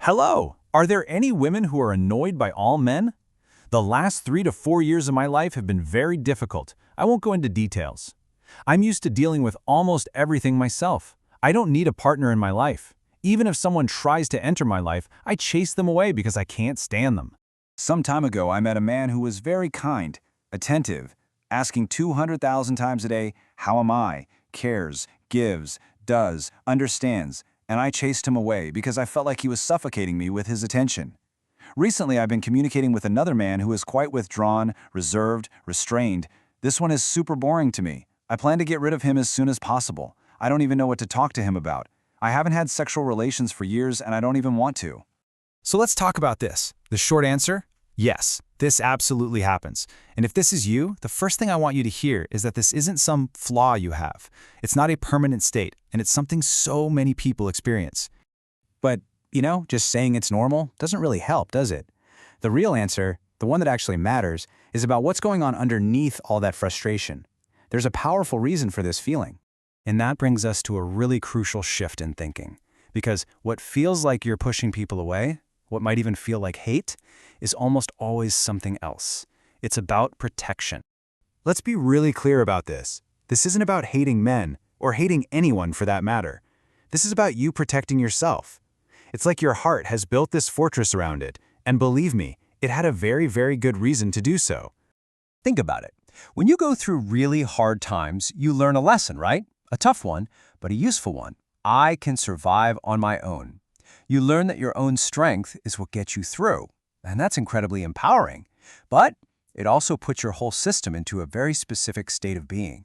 Hello! Are there any women who are annoyed by all men? The last 3 to 4 years of my life have been very difficult. I won't go into details. I'm used to dealing with almost everything myself. I don't need a partner in my life. Even if someone tries to enter my life, I chase them away because I can't stand them. Some time ago, I met a man who was very kind, attentive, asking 200,000 times a day, "How am I?" cares, gives, does, understands, and I chased him away because I felt like he was suffocating me with his attention. Recently, I've been communicating with another man who is quite withdrawn, reserved, restrained. This one is super boring to me. I plan to get rid of him as soon as possible. I don't even know what to talk to him about. I haven't had sexual relations for years and I don't even want to. So let's talk about this. The short answer? Yes, this absolutely happens. And if this is you, the first thing I want you to hear is that this isn't some flaw you have. It's not a permanent state, and it's something so many people experience. But, just saying it's normal doesn't really help, does it? The real answer, the one that actually matters, is about what's going on underneath all that frustration. There's a powerful reason for this feeling. And that brings us to a really crucial shift in thinking. Because what feels like you're pushing people away, what might even feel like hate, is almost always something else. It's about protection. Let's be really clear about this. This isn't about hating men, or hating anyone for that matter. This is about you protecting yourself. It's like your heart has built this fortress around it, and believe me, it had a very, very good reason to do so. Think about it. When you go through really hard times, you learn a lesson, right? A tough one, but a useful one. I can survive on my own. You learn that your own strength is what gets you through, and that's incredibly empowering. But it also puts your whole system into a very specific state of being.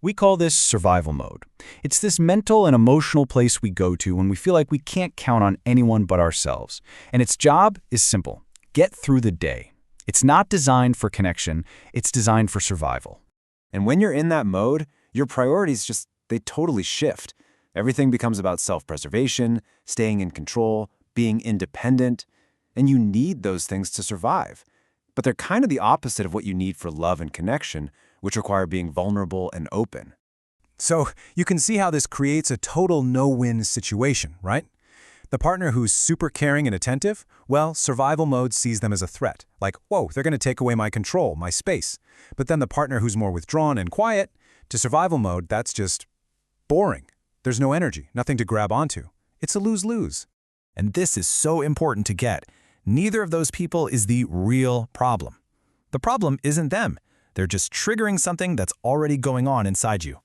We call this survival mode. It's this mental and emotional place we go to when we feel like we can't count on anyone but ourselves. And its job is simple: get through the day. It's not designed for connection, it's designed for survival. And when you're in that mode, your priorities they totally shift. Everything becomes about self-preservation, staying in control, being independent, and you need those things to survive. But they're kind of the opposite of what you need for love and connection, which require being vulnerable and open. So you can see how this creates a total no-win situation, right? The partner who's super caring and attentive, well, survival mode sees them as a threat. Like, whoa, they're going to take away my control, my space. But then the partner who's more withdrawn and quiet, to survival mode, that's just boring. There's no energy, nothing to grab onto. It's a lose-lose. And this is so important to get. Neither of those people is the real problem. The problem isn't them. They're just triggering something that's already going on inside you.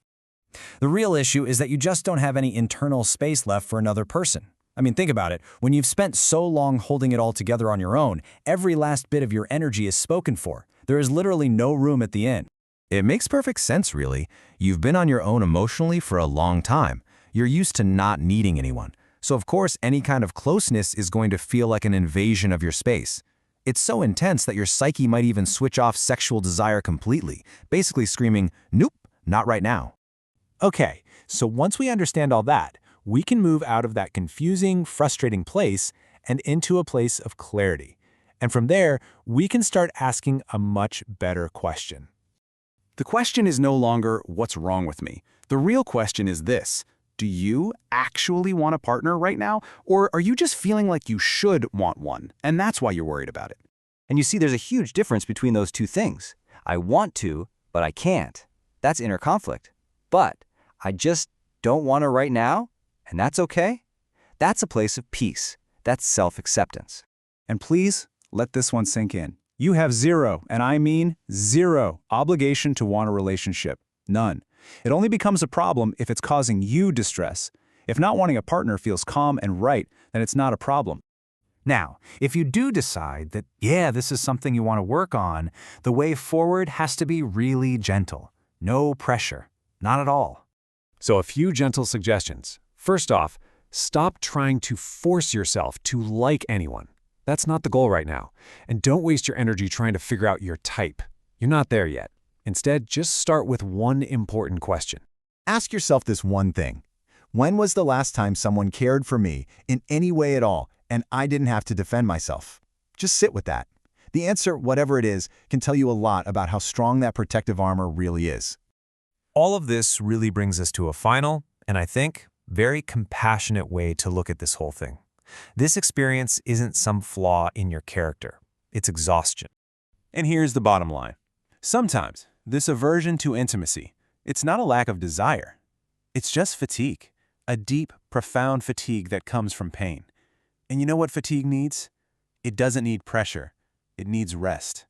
The real issue is that you just don't have any internal space left for another person. I mean, think about it. When you've spent so long holding it all together on your own, every last bit of your energy is spoken for. There is literally no room at the end. It makes perfect sense, really. You've been on your own emotionally for a long time. You're used to not needing anyone. So of course, any kind of closeness is going to feel like an invasion of your space. It's so intense that your psyche might even switch off sexual desire completely, basically screaming, "Nope, not right now." Okay, so once we understand all that, we can move out of that confusing, frustrating place and into a place of clarity. And from there, we can start asking a much better question. The question is no longer, what's wrong with me? The real question is this: do you actually want a partner right now? Or are you just feeling like you should want one, and that's why you're worried about it? And you see, there's a huge difference between those two things. I want to, but I can't. That's inner conflict. But I just don't want to right now, and that's okay. That's a place of peace. That's self-acceptance. And please, let this one sink in. You have zero, and I mean zero, obligation to want a relationship. None. It only becomes a problem if it's causing you distress. If not wanting a partner feels calm and right, then it's not a problem. Now, if you do decide that, yeah, this is something you want to work on, the way forward has to be really gentle. No pressure. Not at all. So a few gentle suggestions. First off, stop trying to force yourself to like anyone. That's not the goal right now. And don't waste your energy trying to figure out your type. You're not there yet. Instead, just start with one important question. Ask yourself this one thing. When was the last time someone cared for me in any way at all, and I didn't have to defend myself? Just sit with that. The answer, whatever it is, can tell you a lot about how strong that protective armor really is. All of this really brings us to a final, and I think, very compassionate way to look at this whole thing. This experience isn't some flaw in your character. It's exhaustion. And here's the bottom line. Sometimes, this aversion to intimacy, it's not a lack of desire. It's just fatigue, a deep, profound fatigue that comes from pain. And you know what fatigue needs? It doesn't need pressure. It needs rest.